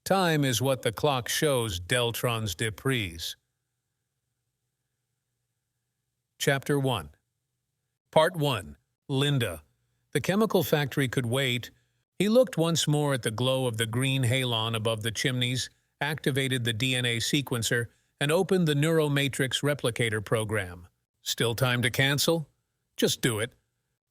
Time is what the clock shows, Deltron Depris. Chapter 1. Part 1. Linda. The chemical factory could wait. He looked once more at the glow of the green halon above the chimneys, activated the DNA sequencer, and opened the neuromatrix replicator program. Still time to cancel? Just do it.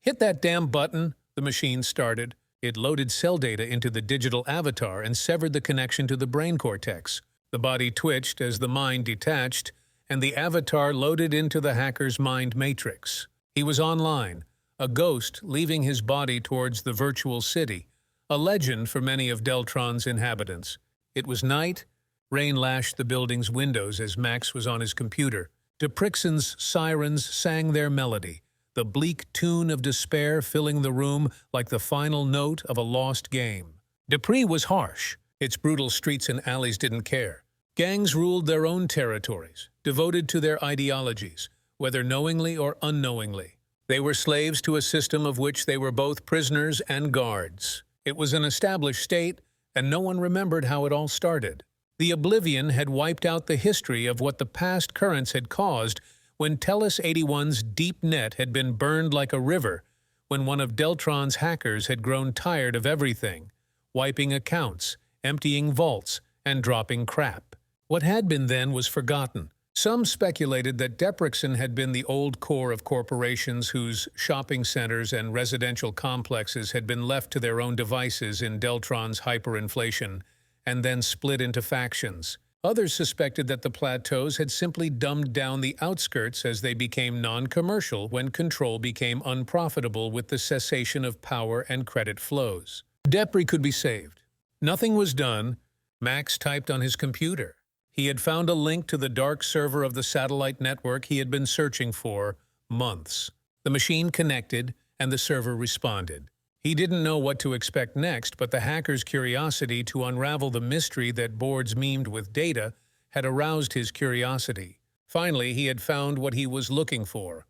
Hit that damn button. The machine started. It loaded cell data into the digital avatar and severed the connection to the brain cortex. The body twitched as the mind detached, and the avatar loaded into the hacker's mind matrix. He was online, a ghost leaving his body towards the virtual city, a legend for many of Deltron's inhabitants. It was night. Rain lashed the building's windows as Max was on his computer. Depris's sirens sang their melody, the bleak tune of despair filling the room like the final note of a lost game. Depris was harsh. Its brutal streets and alleys didn't care. Gangs ruled their own territories, devoted to their ideologies, whether knowingly or unknowingly. They were slaves to a system of which they were both prisoners and guards. It was an established state, and no one remembered how it all started. The oblivion had wiped out the history of what the past currents had caused when Tellus 81's deep net had been burned like a river, when one of Deltron's hackers had grown tired of everything, wiping accounts, emptying vaults, and dropping crap. What had been then was forgotten. Some speculated that Depris had been the old core of corporations whose shopping centers and residential complexes had been left to their own devices in Deltron's hyperinflation, and then split into factions. Others suspected that the plateaus had simply dumbed down the outskirts as they became non-commercial when control became unprofitable with the cessation of power and credit flows. Depris could be saved. Nothing was done. Max typed on his computer. He had found a link to the dark server of the satellite network he had been searching for months. The machine connected, and the server responded. He didn't know what to expect next, but the hacker's curiosity to unravel the mystery that boards memed with data had aroused his curiosity. Finally, he had found what he was looking for: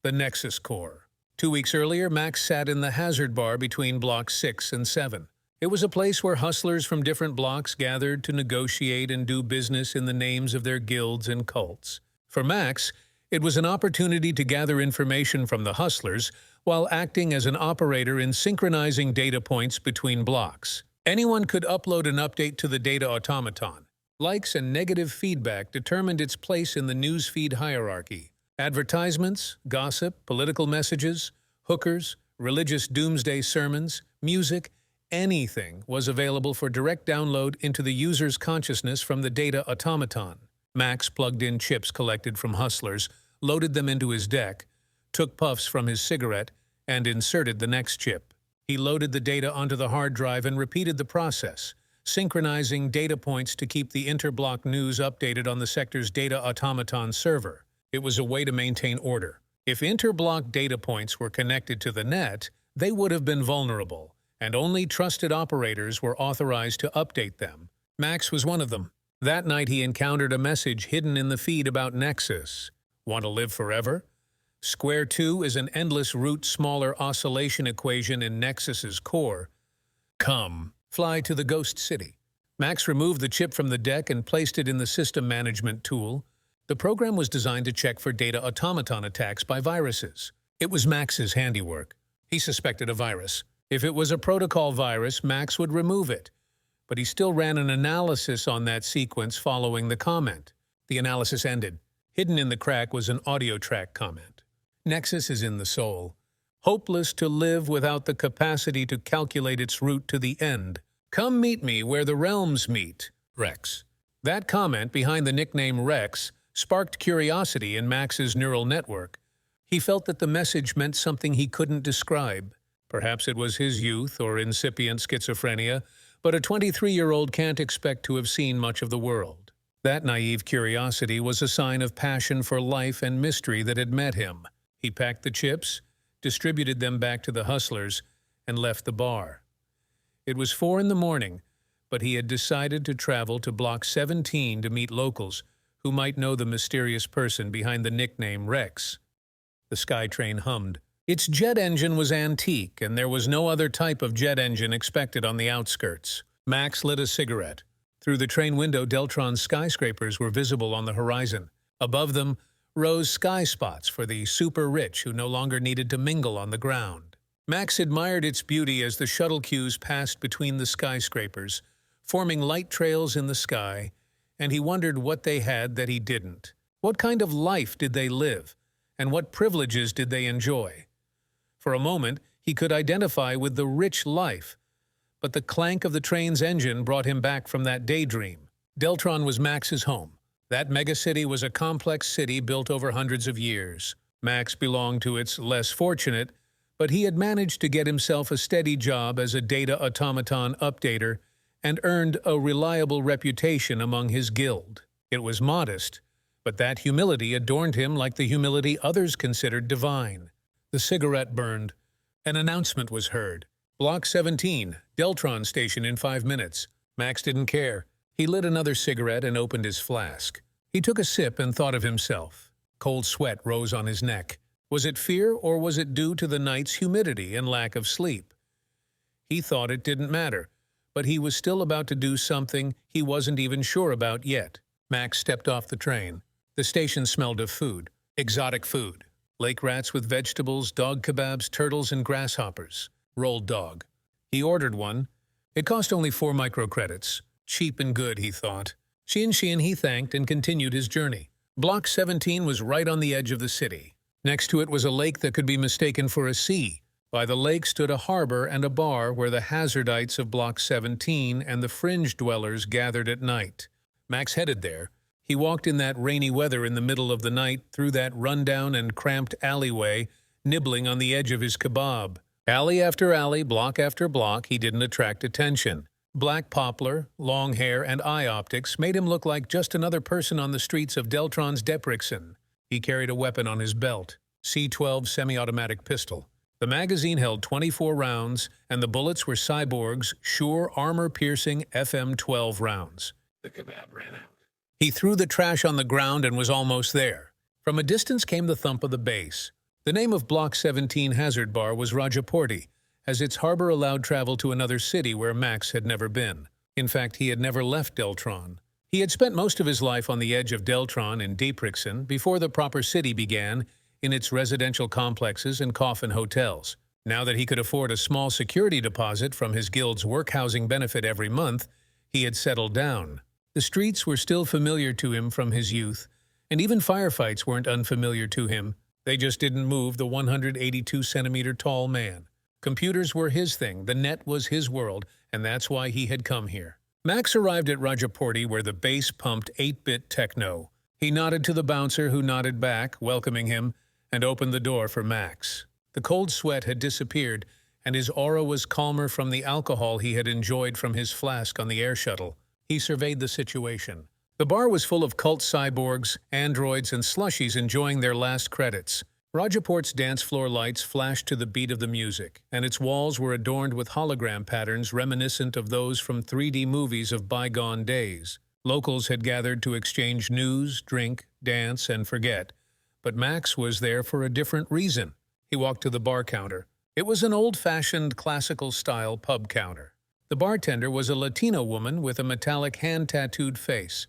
the Nexus Core. 2 weeks earlier, Max sat in the hazard bar between blocks 6 and 7. It was a place where hustlers from different blocks gathered to negotiate and do business in the names of their guilds and cults. For Max, it was an opportunity to gather information from the hustlers while acting as an operator in synchronizing data points between blocks. Anyone could upload an update to the data automaton. Likes and negative feedback determined its place in the newsfeed hierarchy. Advertisements, gossip, political messages, hookers, religious doomsday sermons, music, anything was available for direct download into the user's consciousness from the data automaton. Max plugged in chips collected from hustlers, loaded them into his deck, took puffs from his cigarette, and inserted the next chip. He loaded the data onto the hard drive and repeated the process, synchronizing data points to keep the interblock news updated on the sector's data automaton server. It was a way to maintain order. If interblock data points were connected to the net, they would have been vulnerable, and only trusted operators were authorized to update them. Max was one of them. That night he encountered a message hidden in the feed about Nexus. Want to live forever? Square 2 is an endless root smaller oscillation equation in Nexus's core. Come, fly to the ghost city. Max removed the chip from the deck and placed it in the system management tool. The program was designed to check for data automaton attacks by viruses. It was Max's handiwork. He suspected a virus. If it was a protocol virus, Max would remove it. But he still ran an analysis on that sequence following the comment. The analysis ended. Hidden in the crack was an audio track comment. Nexus is in the soul, hopeless to live without the capacity to calculate its route to the end. Come meet me where the realms meet, Rex. That comment behind the nickname Rex sparked curiosity in Max's neural network. He felt that the message meant something he couldn't describe. Perhaps it was his youth or incipient schizophrenia, but a 23-year-old can't expect to have seen much of the world. That naive curiosity was a sign of passion for life and mystery that had met him. He packed the chips, distributed them back to the hustlers, and left the bar. It was 4 in the morning, but he had decided to travel to Block 17 to meet locals who might know the mysterious person behind the nickname Rex. The SkyTrain hummed. Its jet engine was antique, and there was no other type of jet engine expected on the outskirts. Max lit a cigarette. Through the train window, Deltron's skyscrapers were visible on the horizon. Above them rose sky spots for the super-rich who no longer needed to mingle on the ground. Max admired its beauty as the shuttle queues passed between the skyscrapers, forming light trails in the sky, and he wondered what they had that he didn't. What kind of life did they live, and what privileges did they enjoy? For a moment, he could identify with the rich life, but the clank of the train's engine brought him back from that daydream. Deltron was Max's home. That megacity was a complex city built over hundreds of years. Max belonged to its less fortunate, but he had managed to get himself a steady job as a data automaton updater and earned a reliable reputation among his guild. It was modest, but that humility adorned him like the humility others considered divine. The cigarette burned. An announcement was heard. Block 17, Deltron station in 5 minutes. Max didn't care. He lit another cigarette and opened his flask. He took a sip and thought of himself. Cold sweat rose on his neck. Was it fear, or was it due to the night's humidity and lack of sleep? He thought it didn't matter, but he was still about to do something he wasn't even sure about yet. Max stepped off the train. The station smelled of food. Exotic food. Lake rats with vegetables, dog kebabs, turtles, and grasshoppers. Rolled dog. He ordered one. It cost only 4 microcredits. Cheap and good, he thought. Shein, he thanked and continued his journey. Block 17 was right on the edge of the city. Next to it was a lake that could be mistaken for a sea. By the lake stood a harbor and a bar where the hazardites of Block 17 and the fringe dwellers gathered at night. Max headed there. He walked in that rainy weather in the middle of the night through that rundown and cramped alleyway, nibbling on the edge of his kebab. Alley after alley, block after block, he didn't attract attention. Black poplar, long hair, and eye optics made him look like just another person on the streets of Deltron Depris. He carried a weapon on his belt, C-12 semi-automatic pistol. The magazine held 24 rounds, and the bullets were Cyborg's Sure armor-piercing FM-12 rounds. The kebab ran out. He threw the trash on the ground and was almost there. From a distance came the thump of the bass. The name of Block 17 Hazard Bar was Rajaporti, as its harbor allowed travel to another city where Max had never been. In fact, he had never left Deltron. He had spent most of his life on the edge of Deltron in Depris before the proper city began, in its residential complexes and coffin hotels. Now that he could afford a small security deposit from his guild's work housing benefit every month, he had settled down. The streets were still familiar to him from his youth, and even firefights weren't unfamiliar to him. They just didn't move the 182-centimeter tall man. Computers were his thing, the net was his world, and that's why he had come here. Max arrived at Rajaporti where the bass pumped 8-bit techno. He nodded to the bouncer who nodded back, welcoming him, and opened the door for Max. The cold sweat had disappeared, and his aura was calmer from the alcohol he had enjoyed from his flask on the air shuttle. He surveyed the situation. The bar was full of cult cyborgs, androids, and slushies enjoying their last credits. Rajaport's dance floor lights flashed to the beat of the music, and its walls were adorned with hologram patterns reminiscent of those from 3D movies of bygone days. Locals had gathered to exchange news, drink, dance, and forget. But Max was there for a different reason. He walked to the bar counter. It was an old-fashioned, classical-style pub counter. The bartender was a Latino woman with a metallic hand-tattooed face,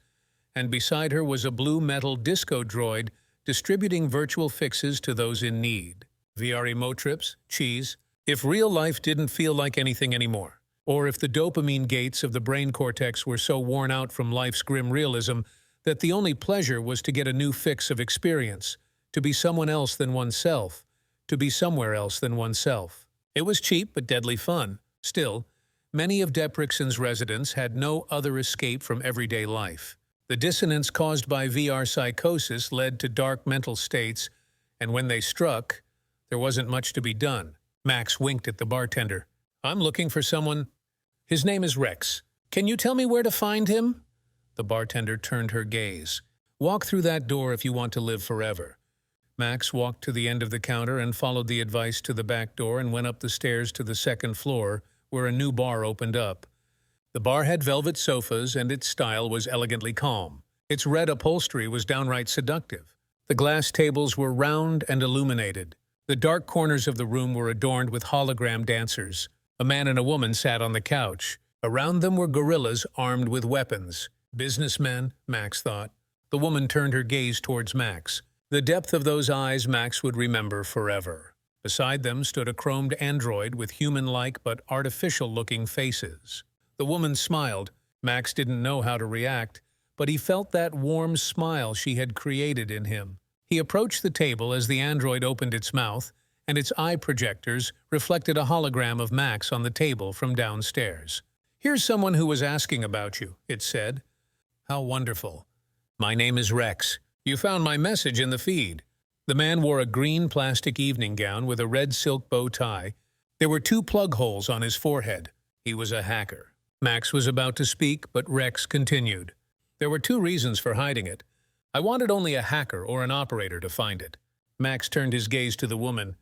and beside her was a blue metal disco droid distributing virtual fixes to those in need. VR emo trips, cheese. If real life didn't feel like anything anymore, or if the dopamine gates of the brain cortex were so worn out from life's grim realism that the only pleasure was to get a new fix of experience, to be someone else than oneself, to be somewhere else than oneself. It was cheap but deadly fun. Still, many of Depris's residents had no other escape from everyday life. The dissonance caused by VR psychosis led to dark mental states, and when they struck, there wasn't much to be done. Max winked at the bartender. "I'm looking for someone. His name is Rex. Can you tell me where to find him?" The bartender turned her gaze. "Walk through that door if you want to live forever." Max walked to the end of the counter and followed the advice to the back door and went up the stairs to the second floor, where a new bar opened up. The bar had velvet sofas, and its style was elegantly calm. Its red upholstery was downright seductive. The glass tables were round and illuminated. The dark corners of the room were adorned with hologram dancers. A man and a woman sat on the couch. Around them were gorillas armed with weapons. Businessmen, Max thought. The woman turned her gaze towards Max. The depth of those eyes Max would remember forever. Beside them stood a chromed android with human-like but artificial-looking faces. The woman smiled. Max didn't know how to react, but he felt that warm smile she had created in him. He approached the table as the android opened its mouth, and its eye projectors reflected a hologram of Max on the table from downstairs. "Here's someone who was asking about you," it said. "How wonderful. My name is Rex. You found my message in the feed." The man wore a green plastic evening gown with a red silk bow tie. There were 2 plug holes on his forehead. He was a hacker. Max was about to speak, but Rex continued. "There were 2 reasons for hiding it. I wanted only a hacker or an operator to find it." Max turned his gaze to the woman.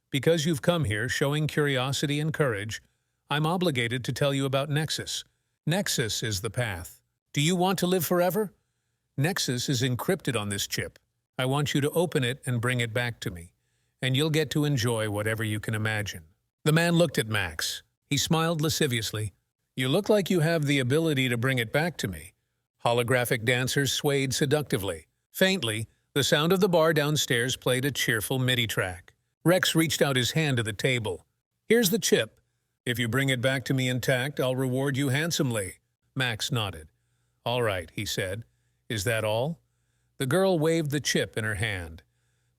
"Because you've come here showing curiosity and courage, I'm obligated to tell you about Nexus. Nexus is the path. Do you want to live forever? Nexus is encrypted on this chip. I want you to open it and bring it back to me, and you'll get to enjoy whatever you can imagine." The man looked at Max. He smiled lasciviously. "You look like you have the ability to bring it back to me." Holographic dancers swayed seductively. Faintly, the sound of the bar downstairs played a cheerful MIDI track. Rex reached out his hand to the table. "Here's the chip. If you bring it back to me intact, I'll reward you handsomely." Max nodded. "All right," he said. "Is that all?" The girl waved the chip in her hand.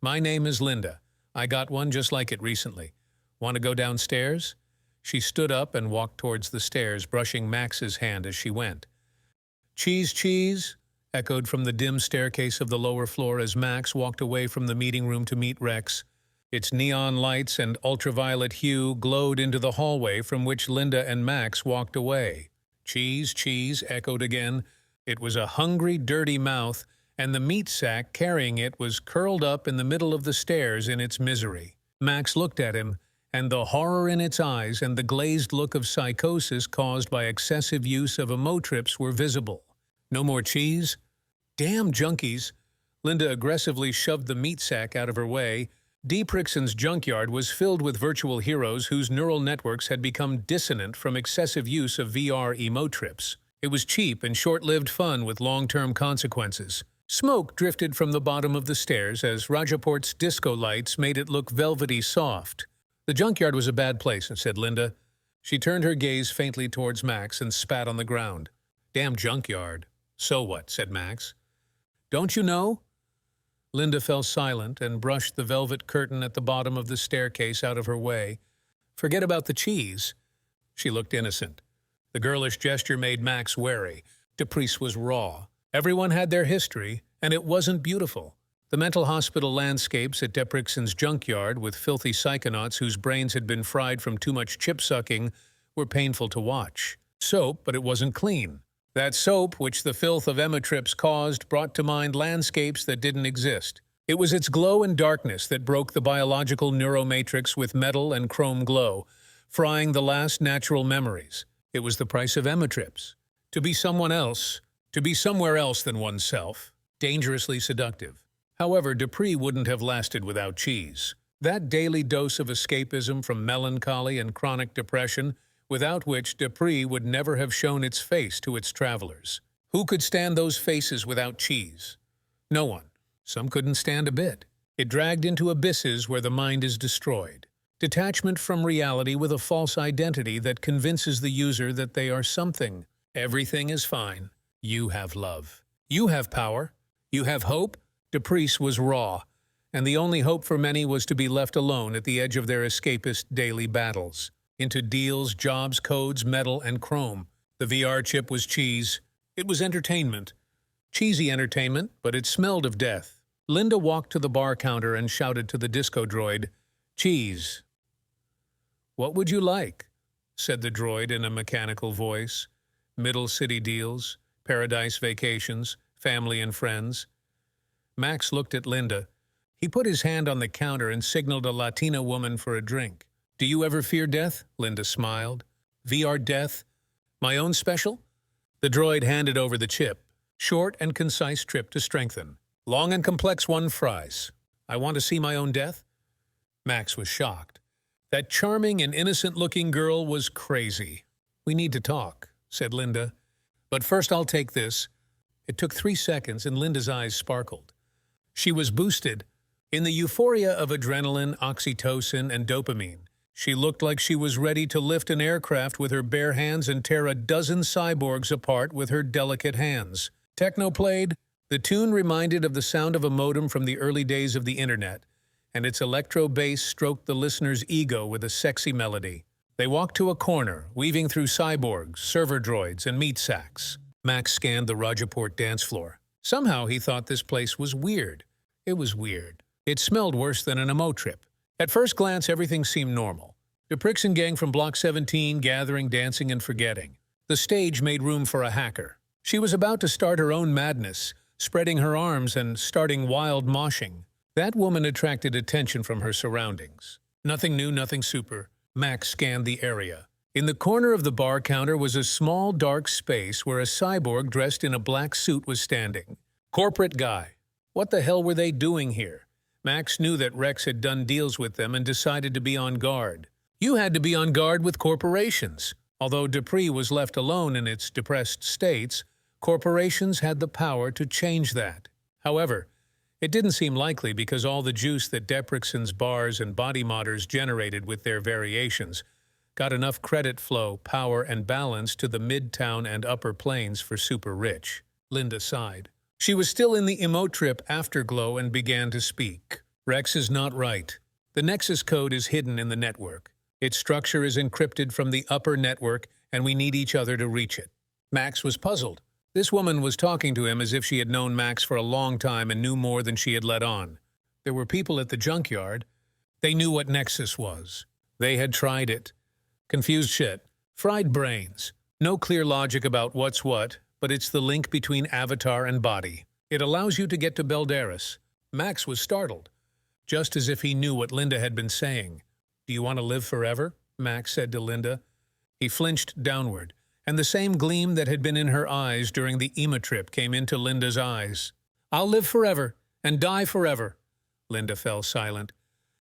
"My name is Linda. I got one just like it recently. Want to go downstairs?" She stood up and walked towards the stairs, brushing Max's hand as she went. "Cheese, cheese," echoed from the dim staircase of the lower floor as Max walked away from the meeting room to meet Rex. Its neon lights and ultraviolet hue glowed into the hallway from which Linda and Max walked away. "Cheese, cheese," echoed again. It was a hungry, dirty mouth, and the meat sack carrying it was curled up in the middle of the stairs in its misery. Max looked at him, and the horror in its eyes and the glazed look of psychosis caused by excessive use of emotrips were visible. "No more cheese?" "Damn junkies!" Linda aggressively shoved the meat sack out of her way. Deprix's junkyard was filled with virtual heroes whose neural networks had become dissonant from excessive use of VR emotrips. It was cheap and short-lived fun with long-term consequences. Smoke drifted from the bottom of the stairs as Rajaport's disco lights made it look velvety soft. "The junkyard was a bad place," said Linda. She turned her gaze faintly towards Max and spat on the ground. "Damn junkyard." "So what?" said Max. "Don't you know?" Linda fell silent and brushed the velvet curtain at the bottom of the staircase out of her way. "Forget about the cheese." She looked innocent. The girlish gesture made Max wary. Depris was raw. Everyone had their history, and it wasn't beautiful. The mental hospital landscapes at Deprix's junkyard, with filthy psychonauts whose brains had been fried from too much chip-sucking, were painful to watch. Soap, but it wasn't clean. That soap, which the filth of emotrips caused, brought to mind landscapes that didn't exist. It was its glow and darkness that broke the biological neuromatrix with metal and chrome glow, frying the last natural memories. It was the price of emotrips. To be someone else, to be somewhere else than oneself, dangerously seductive. However, Depris wouldn't have lasted without cheese. That daily dose of escapism from melancholy and chronic depression, without which Depris would never have shown its face to its travelers. Who could stand those faces without cheese? No one. Some couldn't stand a bit. It dragged into abysses where the mind is destroyed. Detachment from reality with a false identity that convinces the user that they are something. Everything is fine. You have love. You have power. You have hope. Depris was raw, and the only hope for many was to be left alone at the edge of their escapist daily battles. Into deals, jobs, codes, metal, and chrome. The VR chip was cheese. It was entertainment. Cheesy entertainment, but it smelled of death. Linda walked to the bar counter and shouted to the disco droid, "Cheese." "What would you like?" said the droid in a mechanical voice. "Middle city deals, paradise vacations, family and friends." Max looked at Linda. He put his hand on the counter and signaled a Latina woman for a drink. "Do you ever fear death?" Linda smiled. "VR death? My own special?" The droid handed over the chip. "Short and concise trip to strengthen. Long and complex one fries. I want to see my own death?" Max was shocked. That charming and innocent-looking girl was crazy. "We need to talk," said Linda. "But first I'll take this." It took 3 seconds and Linda's eyes sparkled. She was boosted. In the euphoria of adrenaline, oxytocin, and dopamine, she looked like she was ready to lift an aircraft with her bare hands and tear a dozen cyborgs apart with her delicate hands. Techno played. The tune reminded of the sound of a modem from the early days of the internet, and its electro bass stroked the listener's ego with a sexy melody. They walked to a corner, weaving through cyborgs, server droids, and meat sacks. Max scanned the Rajaport dance floor. Somehow he thought this place was weird. It was weird. It smelled worse than an emo trip. At first glance, everything seemed normal. Depris and gang from Block 17 gathering, dancing, and forgetting. The stage made room for a hacker. She was about to start her own madness, spreading her arms and starting wild moshing. That woman attracted attention from her surroundings. Nothing new, nothing super. Max scanned the area. In the corner of the bar counter was a small, dark space where a cyborg dressed in a black suit was standing. Corporate guy. What the hell were they doing here? Max knew that Rex had done deals with them and decided to be on guard. You had to be on guard with corporations. Although Depris was left alone in its depressed states, corporations had the power to change that. However, it didn't seem likely because all the juice that Deprison's bars and body modders generated with their variations got enough credit flow, power, and balance to the Midtown and Upper Plains for super rich. Linda sighed. She was still in the emo trip afterglow and began to speak. Rex is not right. The Nexus code is hidden in the network. Its structure is encrypted from the upper network, and we need each other to reach it. Max was puzzled. This woman was talking to him as if she had known Max for a long time and knew more than she had let on. There were people at the junkyard. They knew what Nexus was. They had tried it. Confused shit. Fried brains. No clear logic about what's what, but it's the link between avatar and body. It allows you to get to Beldaris. Max was startled, just as if he knew what Linda had been saying. "Do you want to live forever?" Max said to Linda. He flinched downward, and the same gleam that had been in her eyes during the emo trip came into Linda's eyes. "I'll live forever and die forever." Linda fell silent.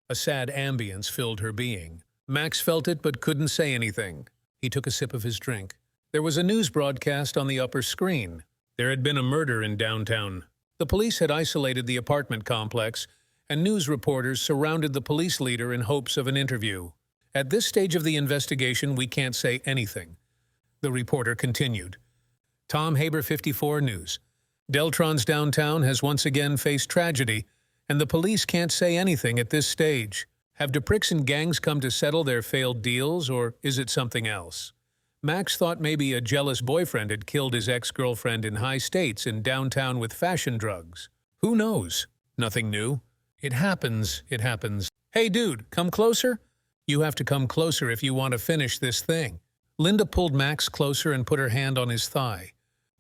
A sad ambience filled her being. Max felt it but couldn't say anything. He took a sip of his drink. There was a news broadcast on the upper screen. There had been a murder in downtown. The police had isolated the apartment complex, and news reporters surrounded the police leader in hopes of an interview. "At this stage of the investigation, we can't say anything," the reporter continued. Tom Haber, 54 News. Deltron's downtown has once again faced tragedy, and the police can't say anything at this stage. Have Depris and gangs come to settle their failed deals, or is it something else? Max thought maybe a jealous boyfriend had killed his ex-girlfriend in high states in downtown with fashion drugs. Who knows? Nothing new. It happens. "Hey dude, come closer?" "You have to come closer if you want to finish this thing." Linda pulled Max closer and put her hand on his thigh.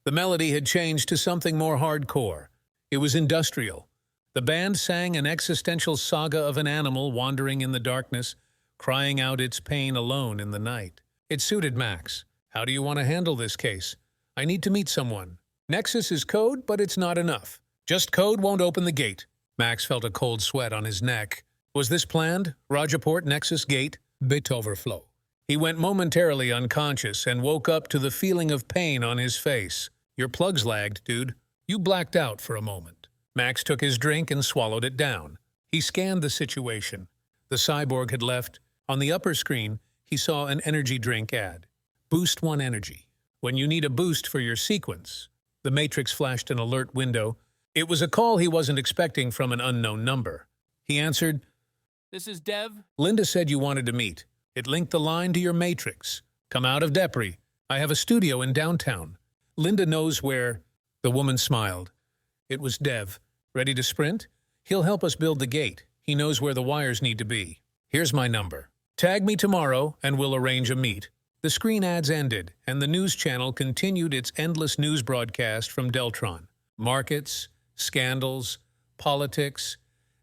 The melody had changed to something more hardcore. It was industrial. The band sang an existential saga of an animal wandering in the darkness, crying out its pain alone in the night. It suited Max. "How do you want to handle this case?" "I need to meet someone. Nexus is code, but it's not enough. Just code won't open the gate." Max felt a cold sweat on his neck. Was this planned? Rajaport Nexus Gate? Bit overflow. He went momentarily unconscious and woke up to the feeling of pain on his face. "Your plugs lagged, dude. You blacked out for a moment." Max took his drink and swallowed it down. He scanned the situation. The cyborg had left. On the upper screen, he saw an energy drink ad. Boost 1 energy. When you need a boost for your sequence. The Matrix flashed an alert window. It was a call he wasn't expecting from an unknown number. He answered, "This is Dev." "Linda said you wanted to meet. It linked the line to your Matrix. Come out of Depris. I have a studio in downtown. Linda knows where." The woman smiled. It was Dev. "Ready to sprint? He'll help us build the gate. He knows where the wires need to be. Here's my number. Tag me tomorrow and we'll arrange a meet." The screen ads ended, and the news channel continued its endless news broadcast from Deltron. Markets, scandals, politics,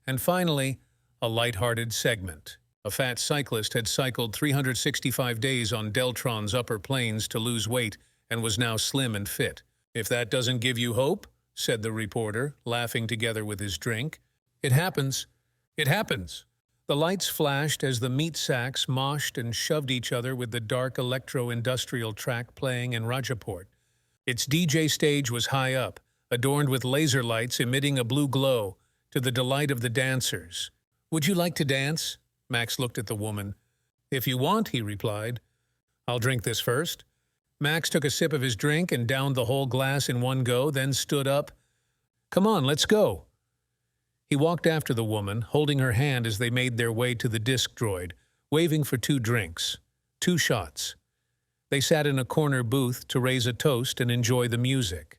and finally, a light-hearted segment. A fat cyclist had cycled 365 days on Deltron's upper plains to lose weight and was now slim and fit. "If that doesn't give you hope," said the reporter, laughing together with his drink. "It happens. It happens." The lights flashed as the meat sacks moshed and shoved each other with the dark electro-industrial track playing in Rajaport. Its DJ stage was high up, adorned with laser lights emitting a blue glow, to the delight of the dancers. "Would you like to dance?" Max looked at the woman. "If you want," he replied. "I'll drink this first." Max took a sip of his drink and downed the whole glass in one go, then stood up. "Come on, let's go." He walked after the woman, holding her hand as they made their way to the disc droid, waving for 2 drinks, 2 shots. They sat in a corner booth to raise a toast and enjoy the music.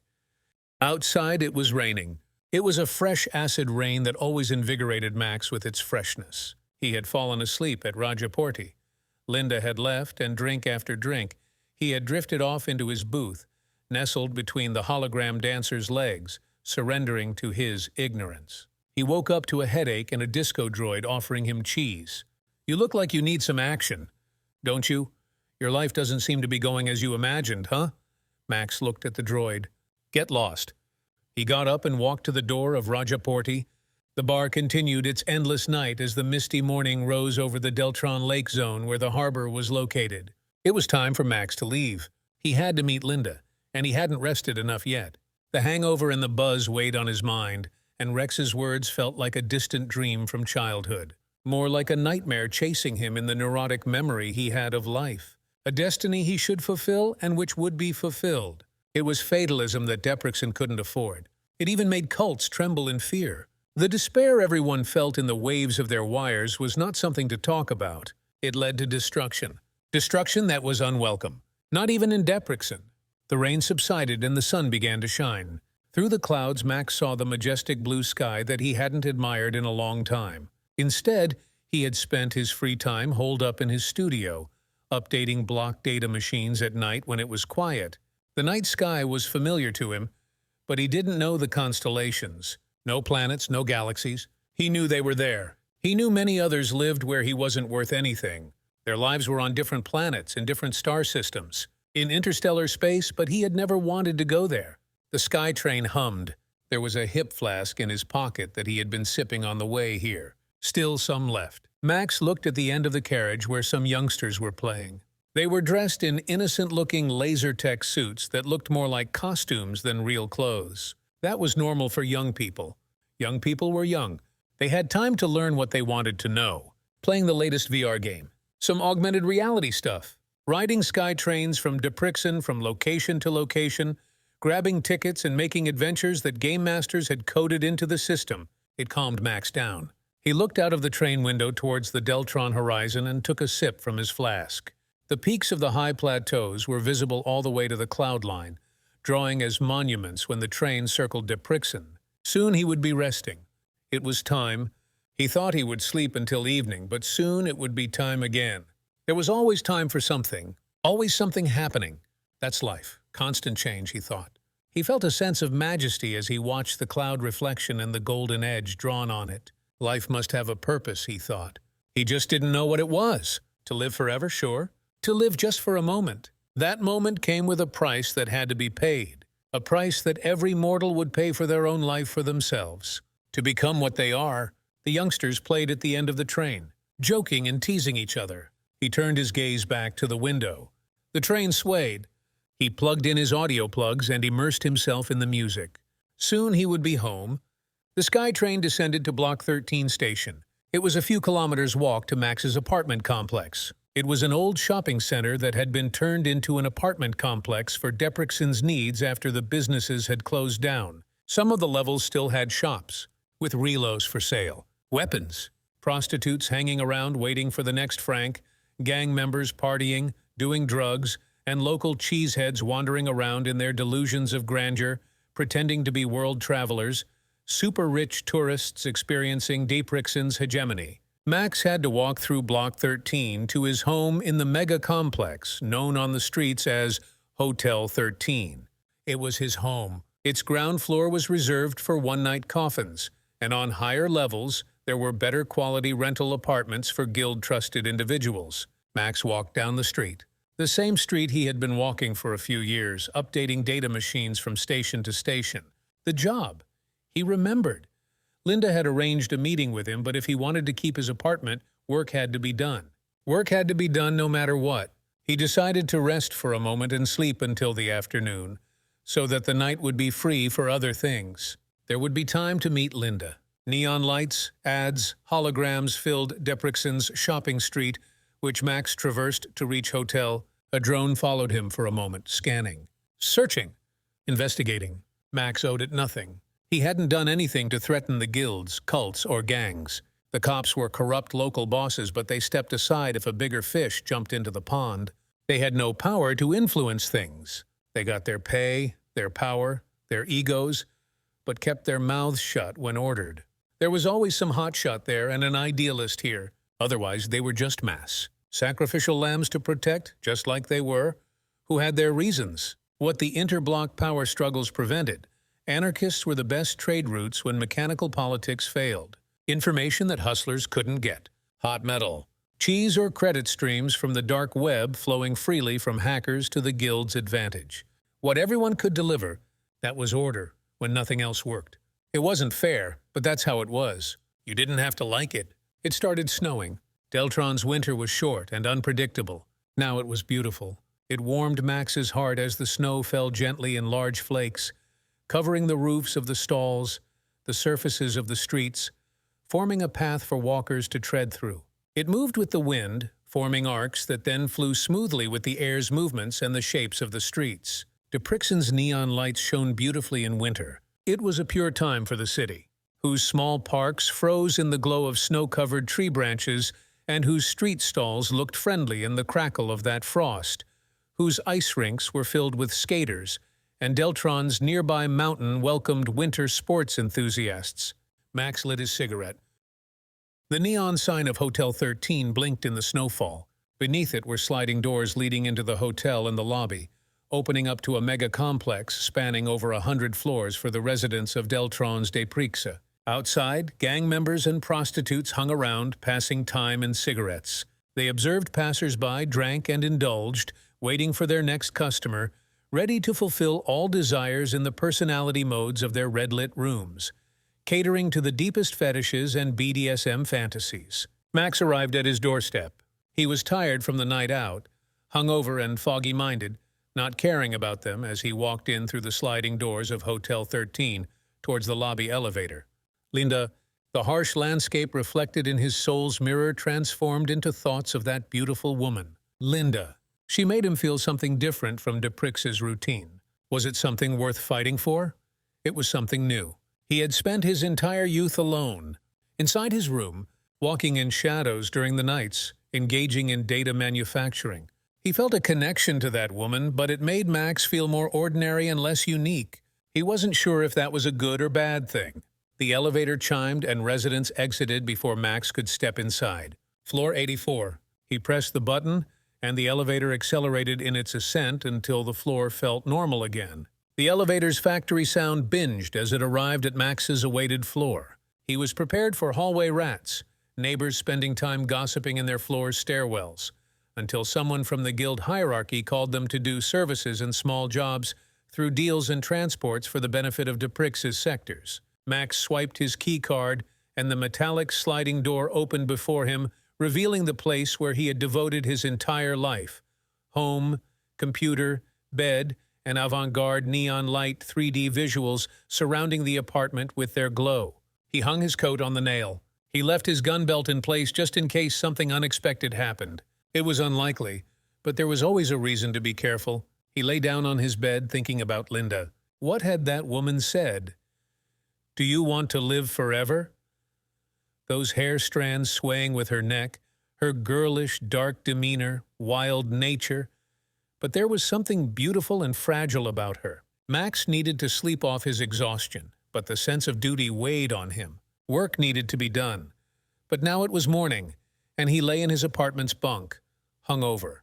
Outside it was raining. It was a fresh acid rain that always invigorated Max with its freshness. He had fallen asleep at Rajaporti. Linda had left, and drink after drink, he had drifted off into his booth, nestled between the hologram dancer's legs, surrendering to his ignorance. He woke up to a headache and a disco droid offering him cheese. "You look like you need some action, don't you? Your life doesn't seem to be going as you imagined, huh?" Max looked at the droid. "Get lost." He got up and walked to the door of Rajaporti. The bar continued its endless night as the misty morning rose over the Deltron Lake zone where the harbor was located. It was time for Max to leave. He had to meet Linda, and he hadn't rested enough yet. The hangover and the buzz weighed on his mind, and Rex's words felt like a distant dream from childhood. More like a nightmare chasing him in the neurotic memory he had of life. A destiny he should fulfill and which would be fulfilled. It was fatalism that Depris couldn't afford. It even made cults tremble in fear. The despair everyone felt in the waves of their wires was not something to talk about. It led to destruction. Destruction that was unwelcome. Not even in Depris. The rain subsided and the sun began to shine. Through the clouds, Max saw the majestic blue sky that he hadn't admired in a long time. Instead, he had spent his free time holed up in his studio, updating block data machines at night when it was quiet. The night sky was familiar to him, but he didn't know the constellations. No planets, no galaxies. He knew they were there. He knew many others lived where he wasn't worth anything. Their lives were on different planets and different star systems, in interstellar space, but he had never wanted to go there. The sky train hummed. There was a hip flask in his pocket that he had been sipping on the way here. Still some left. Max looked at the end of the carriage where some youngsters were playing. They were dressed in innocent-looking laser tech suits that looked more like costumes than real clothes. That was normal for young people. Young people were young. They had time to learn what they wanted to know. Playing the latest VR game. Some augmented reality stuff. Riding sky trains from Depris from location to location, grabbing tickets and making adventures that game masters had coded into the system. It calmed Max down. He looked out of the train window towards the Deltron horizon and took a sip from his flask. The peaks of the high plateaus were visible all the way to the cloud line, drawing as monuments when the train circled Depris. Soon he would be resting. It was time. He thought he would sleep until evening, but soon it would be time again. There was always time for something, always something happening. That's life, constant change, he thought. He felt a sense of majesty as he watched the cloud reflection and the golden edge drawn on it. Life must have a purpose, he thought. He just didn't know what it was. To live forever, sure. To live just for a moment. That moment came with a price that had to be paid. A price that every mortal would pay for their own life for themselves. To become what they are, the youngsters played at the end of the train, joking and teasing each other. He turned his gaze back to the window. The train swayed. He plugged in his audio plugs and immersed himself in the music. Soon he would be home. The SkyTrain descended to Block 13 station. It was a few kilometers' walk to Max's apartment complex. It was an old shopping center that had been turned into an apartment complex for Depris' needs after the businesses had closed down. Some of the levels still had shops, with relos for sale, weapons, prostitutes hanging around waiting for the next franc, gang members partying, doing drugs, and local cheeseheads wandering around in their delusions of grandeur, pretending to be world travelers, super-rich tourists experiencing Depris' hegemony. Max had to walk through Block 13 to his home in the mega-complex, known on the streets as Hotel 13. It was his home. Its ground floor was reserved for one-night coffins, and on higher levels there were better-quality rental apartments for guild-trusted individuals. Max walked down the street. The same street he had been walking for a few years, updating data machines from station to station. The job. He remembered. Linda had arranged a meeting with him, but if he wanted to keep his apartment, work had to be done. Work had to be done no matter what. He decided to rest for a moment and sleep until the afternoon, so that the night would be free for other things. There would be time to meet Linda. Neon lights, ads, holograms filled Depris's shopping street, which Max traversed to reach hotel. A drone followed him for a moment, scanning, searching, investigating. Max owed it nothing. He hadn't done anything to threaten the guilds, cults, or gangs. The cops were corrupt local bosses, but they stepped aside if a bigger fish jumped into the pond. They had no power to influence things. They got their pay, their power, their egos, but kept their mouths shut when ordered. There was always some hotshot there and an idealist here. Otherwise, they were just mass. Sacrificial lambs to protect, just like they were, who had their reasons. What the interblock power struggles prevented. Anarchists were the best trade routes when mechanical politics failed. Information that hustlers couldn't get. Hot metal. Cheese or credit streams from the dark web flowing freely from hackers to the guild's advantage. What everyone could deliver, that was order, when nothing else worked. It wasn't fair, but that's how it was. You didn't have to like it. It started snowing. Deltron's winter was short and unpredictable. Now it was beautiful. It warmed Max's heart as the snow fell gently in large flakes, covering the roofs of the stalls, the surfaces of the streets, forming a path for walkers to tread through. It moved with the wind, forming arcs that then flew smoothly with the air's movements and the shapes of the streets. Depris's neon lights shone beautifully in winter. It was a pure time for the city, whose small parks froze in the glow of snow-covered tree branches and whose street stalls looked friendly in the crackle of that frost, whose ice rinks were filled with skaters, and Deltron's nearby mountain welcomed winter sports enthusiasts. Max lit his cigarette. The neon sign of Hotel 13 blinked in the snowfall. Beneath it were sliding doors leading into the hotel and the lobby, opening up to a mega-complex spanning over 100 floors for the residents of Deltron Depris. Outside, gang members and prostitutes hung around, passing time and cigarettes. They observed passers-by, drank and indulged, waiting for their next customer, ready to fulfill all desires in the personality modes of their red-lit rooms, catering to the deepest fetishes and BDSM fantasies. Max arrived at his doorstep. He was tired from the night out, hungover and foggy-minded, not caring about them as he walked in through the sliding doors of Hotel 13 towards the lobby elevator. Linda, the harsh landscape reflected in his soul's mirror, transformed into thoughts of that beautiful woman. Linda. She made him feel something different from Depris's routine. Was it something worth fighting for? It was something new. He had spent his entire youth alone, inside his room, walking in shadows during the nights, engaging in data manufacturing. He felt a connection to that woman, but it made Max feel more ordinary and less unique. He wasn't sure if that was a good or bad thing. The elevator chimed and residents exited before Max could step inside. Floor 84. He pressed the button, and the elevator accelerated in its ascent until the floor felt normal again. The elevator's factory sound binged as it arrived at Max's awaited floor. He was prepared for hallway rats, neighbors spending time gossiping in their floor's stairwells, until someone from the guild hierarchy called them to do services and small jobs through deals and transports for the benefit of Depris's sectors. Max swiped his key card, and the metallic sliding door opened before him, revealing the place where he had devoted his entire life. Home, computer, bed, and avant-garde neon light 3D visuals surrounding the apartment with their glow. He hung his coat on the nail. He left his gun belt in place just in case something unexpected happened. It was unlikely, but there was always a reason to be careful. He lay down on his bed thinking about Linda. What had that woman said? Do you want to live forever? Those hair strands swaying with her neck, her girlish, dark demeanor, wild nature. But there was something beautiful and fragile about her. Max needed to sleep off his exhaustion, but the sense of duty weighed on him. Work needed to be done. But now it was morning, and he lay in his apartment's bunk, hungover,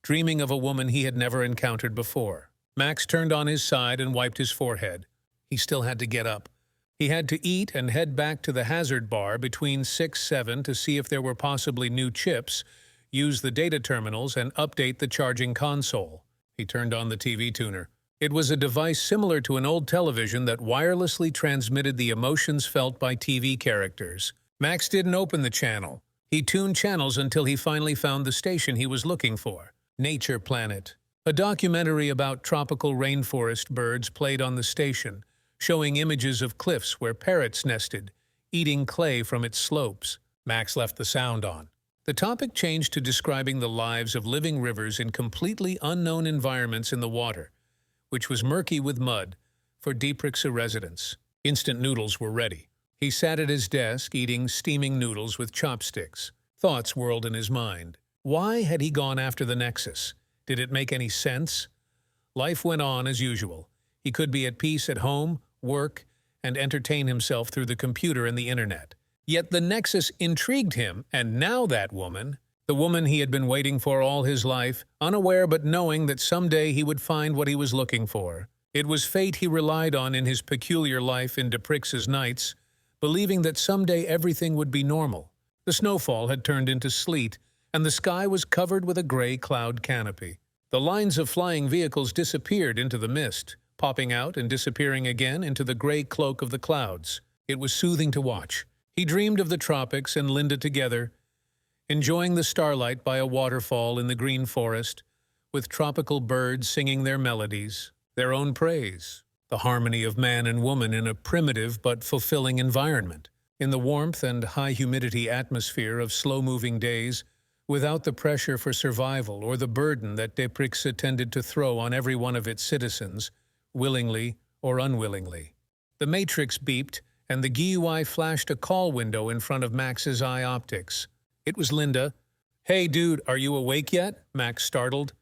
dreaming of a woman he had never encountered before. Max turned on his side and wiped his forehead. He still had to get up. He had to eat and head back to the hazard bar between 6-7 to see if there were possibly new chips, use the data terminals, and update the charging console. He turned on the TV tuner. It was a device similar to an old television that wirelessly transmitted the emotions felt by TV characters. Max didn't open the channel. He tuned channels until he finally found the station he was looking for. Nature Planet. A documentary about tropical rainforest birds played on the station, showing images of cliffs where parrots nested, eating clay from its slopes. Max left the sound on. The topic changed to describing the lives of living rivers in completely unknown environments in the water, which was murky with mud, for Depris residents. Instant noodles were ready. He sat at his desk, eating steaming noodles with chopsticks. Thoughts whirled in his mind. Why had he gone after the Nexus? Did it make any sense? Life went on as usual. He could be at peace at home, work, and entertain himself through the computer and the internet. Yet the Nexus intrigued him, and now that woman, the woman he had been waiting for all his life, unaware but knowing that someday he would find what he was looking for. It was fate he relied on in his peculiar life in Depris' nights, believing that someday everything would be normal. The snowfall had turned into sleet, and the sky was covered with a gray cloud canopy. The lines of flying vehicles disappeared into the mist, popping out and disappearing again into the gray cloak of the clouds. It was soothing to watch. He dreamed of the tropics and Linda together, enjoying the starlight by a waterfall in the green forest, with tropical birds singing their melodies, their own praise, the harmony of man and woman in a primitive but fulfilling environment. In the warmth and high-humidity atmosphere of slow-moving days, without the pressure for survival or the burden that Depris tended to throw on every one of its citizens, willingly or unwillingly. The matrix beeped, and the GUI flashed a call window in front of Max's eye optics. It was Linda. "Hey, dude, are you awake yet?" Max startled.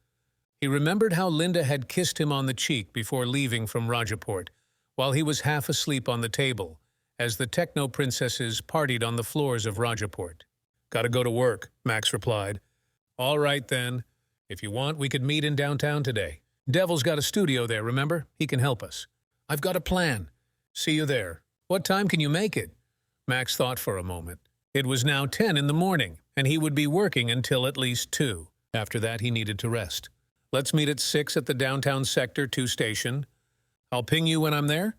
He remembered how Linda had kissed him on the cheek before leaving from Rajaport, while he was half asleep on the table, as the techno-princesses partied on the floors of Rajaport. "Gotta go to work," Max replied. "All right, then. If you want, we could meet in downtown today. Devil's got a studio there, remember? He can help us. I've got a plan. See you there. What time can you make it?" Max thought for a moment. It was now 10 in the morning, and he would be working until at least 2. After that, he needed to rest. "Let's meet at 6 at the downtown Sector 2 station. I'll ping you when I'm there?"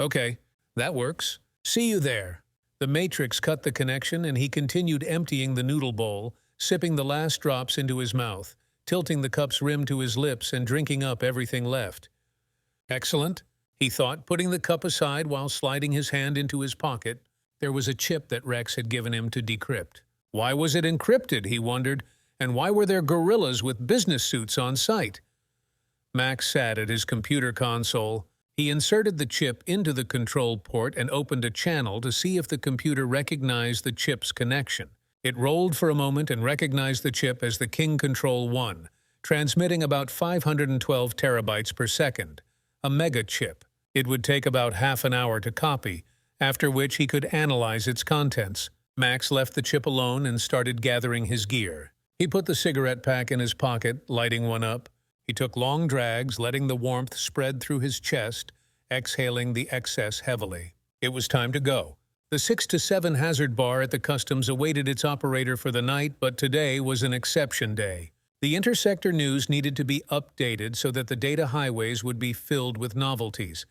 "Okay, that works. See you there." The Matrix cut the connection, and he continued emptying the noodle bowl, sipping the last drops into his mouth, tilting the cup's rim to his lips and drinking up everything left. "Excellent," he thought, putting the cup aside while sliding his hand into his pocket. There was a chip that Rex had given him to decrypt. Why was it encrypted, he wondered, and why were there gorillas with business suits on site? Max sat at his computer console. He inserted the chip into the control port and opened a channel to see if the computer recognized the chip's connection. It rolled for a moment and recognized the chip as the King Control 1, transmitting about 512 terabytes per second, a mega chip. It would take about half an hour to copy, after which he could analyze its contents. Max left the chip alone and started gathering his gear. He put the cigarette pack in his pocket, lighting one up. He took long drags, letting the warmth spread through his chest, exhaling the excess heavily. It was time to go. The 6 to 7 hazard bar at the customs awaited its operator for the night, but today was an exception day. The intersector news needed to be updated so that the data highways would be filled with novelties,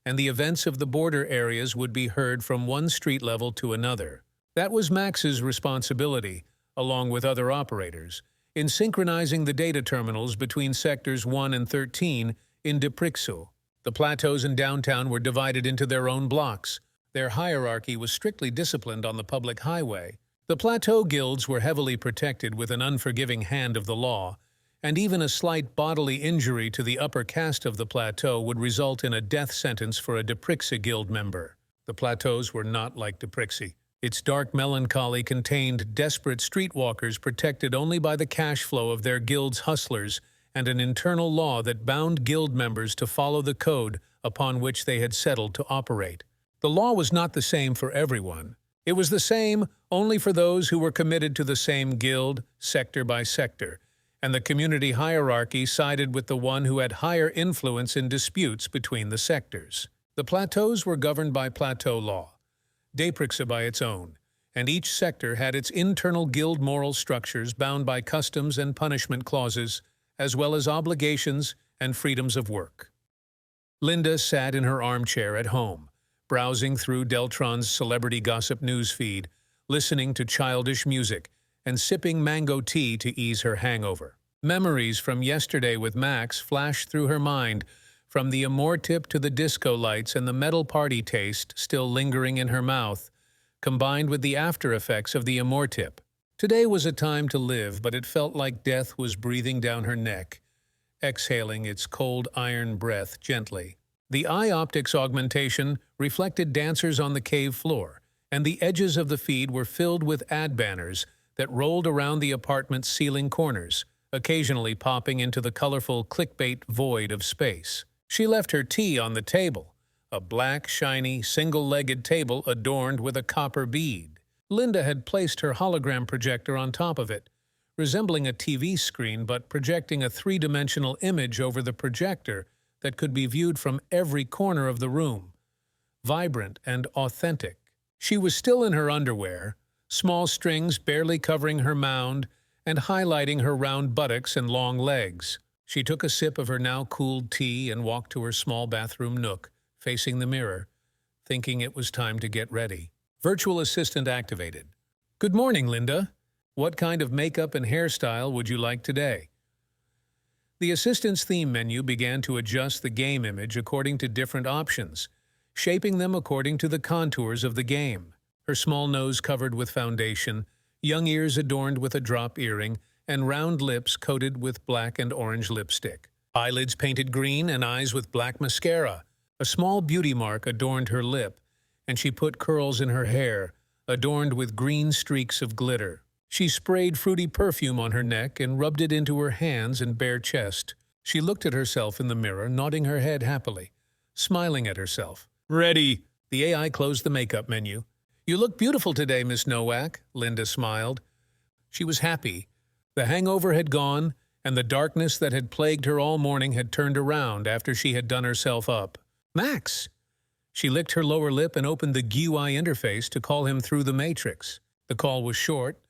and the events of the border areas would be heard from one street level to another. That was Max's responsibility, along with other operators, in synchronizing the data terminals between sectors 1 and 13 in Depris. The plateaus in downtown were divided into their own blocks. Their hierarchy was strictly disciplined on the public highway. The plateau guilds were heavily protected with an unforgiving hand of the law, and even a slight bodily injury to the upper caste of the plateau would result in a death sentence for a Depris guild member. The plateaus were not like Depris. Its dark melancholy contained desperate streetwalkers protected only by the cash flow of their guild's hustlers and an internal law that bound guild members to follow the code upon which they had settled to operate. The law was not the same for everyone. It was the same only for those who were committed to the same guild, sector by sector, and the community hierarchy sided with the one who had higher influence in disputes between the sectors. The plateaus were governed by plateau law, Depris by its own, and each sector had its internal guild moral structures bound by customs and punishment clauses, as well as obligations and freedoms of work. Linda sat in her armchair at home, browsing through Deltron's celebrity gossip newsfeed, listening to childish music, and sipping mango tea to ease her hangover. Memories from yesterday with Max flashed through her mind, from the amore tip to the disco lights and the metal party taste still lingering in her mouth, combined with the after effects of the amore tip. Today was a time to live, but it felt like death was breathing down her neck, exhaling its cold iron breath gently. The eye optics augmentation reflected dancers on the cave floor, and the edges of the feed were filled with ad banners that rolled around the apartment's ceiling corners, occasionally popping into the colorful clickbait void of space. She left her tea on the table, a black, shiny, single-legged table adorned with a copper bead. Linda had placed her hologram projector on top of it, resembling a TV screen but projecting a three-dimensional image over the projector that could be viewed from every corner of the room. Vibrant and authentic. She was still in her underwear, small strings barely covering her mound and highlighting her round buttocks and long legs. She took a sip of her now-cooled tea and walked to her small bathroom nook, facing the mirror, thinking it was time to get ready. Virtual assistant activated. "Good morning, Linda. What kind of makeup and hairstyle would you like today?" The assistant's theme menu began to adjust the game image according to different options, shaping them according to the contours of the game. Her small nose covered with foundation, young ears adorned with a drop earring, and round lips coated with black and orange lipstick. Eyelids painted green and eyes with black mascara. A small beauty mark adorned her lip, and she put curls in her hair, adorned with green streaks of glitter. She sprayed fruity perfume on her neck and rubbed it into her hands and bare chest. She looked at herself in the mirror, nodding her head happily, smiling at herself. "Ready!" The AI closed the makeup menu. "You look beautiful today, Miss Nowak," Linda smiled. She was happy. The hangover had gone, and the darkness that had plagued her all morning had turned around after she had done herself up. "Max!" She licked her lower lip and opened the GUI interface to call him through the matrix. The call was short,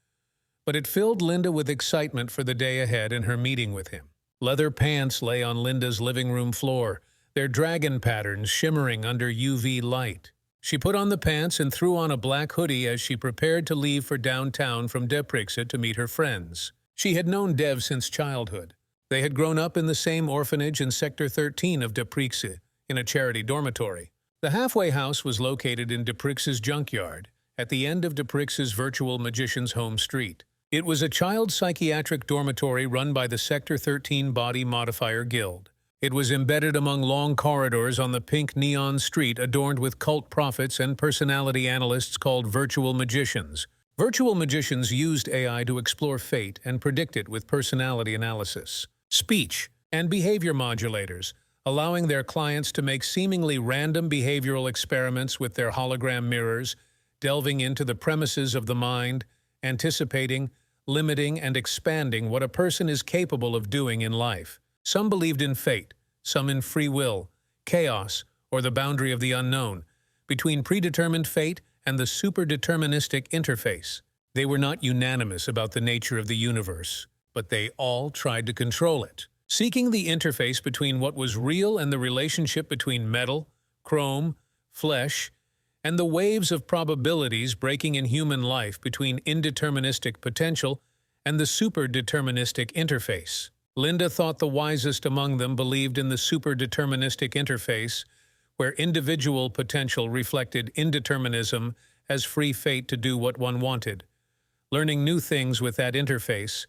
but it filled Linda with excitement for the day ahead and her meeting with him. Leather pants lay on Linda's living room floor, their dragon patterns shimmering under UV light. She put on the pants and threw on a black hoodie as she prepared to leave for downtown from Depris to meet her friends. She had known Dev since childhood. They had grown up in the same orphanage in Sector 13 of Depris, in a charity dormitory. The halfway house was located in Depris' junkyard, at the end of Depris' virtual magician's home street. It was a child psychiatric dormitory run by the Sector 13 Body Modifier Guild. It was embedded among long corridors on the pink neon street adorned with cult prophets and personality analysts called virtual magicians. Virtual magicians used AI to explore fate and predict it with personality analysis, speech, and behavior modulators, allowing their clients to make seemingly random behavioral experiments with their hologram mirrors, delving into the premises of the mind, anticipating, limiting, and expanding what a person is capable of doing in life. Some believed in fate, some in free will, chaos, or the boundary of the unknown, between predetermined fate and the superdeterministic interface. They were not unanimous about the nature of the universe, but they all tried to control it, seeking the interface between what was real and the relationship between metal, chrome, flesh, and the waves of probabilities breaking in human life between indeterministic potential and the superdeterministic interface. Linda thought the wisest among them believed in the superdeterministic interface, where individual potential reflected indeterminism as free fate to do what one wanted, learning new things with that interface,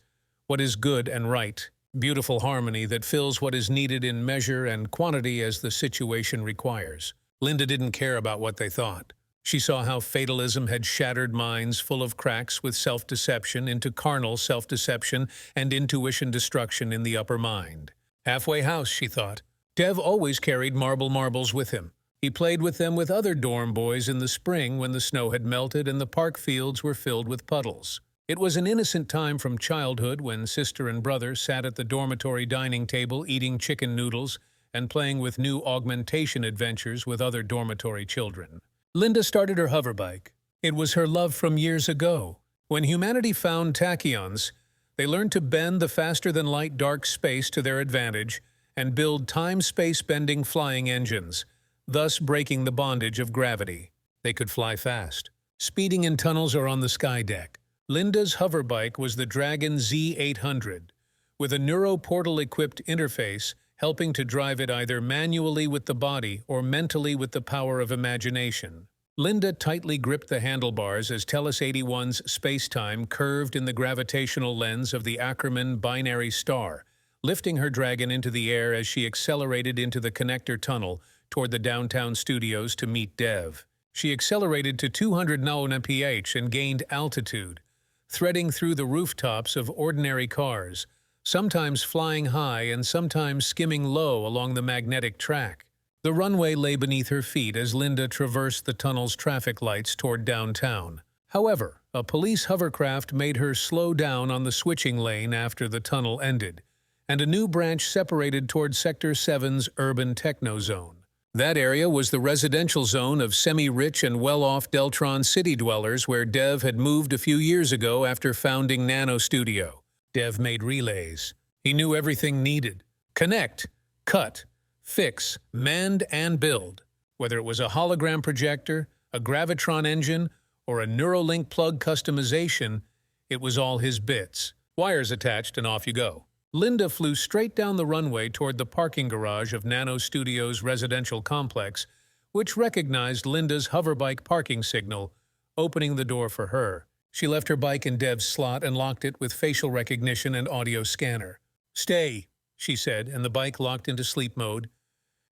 what is good and right, beautiful harmony that fills what is needed in measure and quantity as the situation requires. Linda didn't care about what they thought. She saw how fatalism had shattered minds full of cracks with self-deception into carnal self-deception and intuition destruction in the upper mind. Halfway house, she thought. Dev always carried marbles with him. He played with them with other dorm boys in the spring when the snow had melted and the park fields were filled with puddles. It was an innocent time from childhood when sister and brother sat at the dormitory dining table eating chicken noodles and playing with new augmentation adventures with other dormitory children. Linda started her hoverbike. It was her love from years ago. When humanity found tachyons, they learned to bend the faster-than-light dark space to their advantage and build time-space-bending flying engines, thus breaking the bondage of gravity. They could fly fast, speeding in tunnels or on the sky deck. Linda's hoverbike was the Dragon Z800, with a neuroportal-equipped interface helping to drive it either manually with the body or mentally with the power of imagination. Linda tightly gripped the handlebars as Telos 81's space-time curved in the gravitational lens of the Ackermann binary star, lifting her Dragon into the air as she accelerated into the connector tunnel toward the downtown studios to meet Dev. She accelerated to 200 mph and gained altitude, threading through the rooftops of ordinary cars, sometimes flying high and sometimes skimming low along the magnetic track. The runway lay beneath her feet as Linda traversed the tunnel's traffic lights toward downtown. However, a police hovercraft made her slow down on the switching lane after the tunnel ended, and a new branch separated toward Sector 7's urban techno zone. That area was the residential zone of semi-rich and well-off Deltron city dwellers where Dev had moved a few years ago after founding Nano Studio. Dev made relays. He knew everything needed. Connect, cut, fix, mend, and build. Whether it was a hologram projector, a Gravitron engine, or a Neuralink plug customization, it was all his bits. Wires attached and off you go. Linda flew straight down the runway toward the parking garage of Nano Studio's residential complex, which recognized Linda's hoverbike parking signal, opening the door for her. She left her bike in Dev's slot and locked it with facial recognition and audio scanner. "Stay," she said, and the bike locked into sleep mode.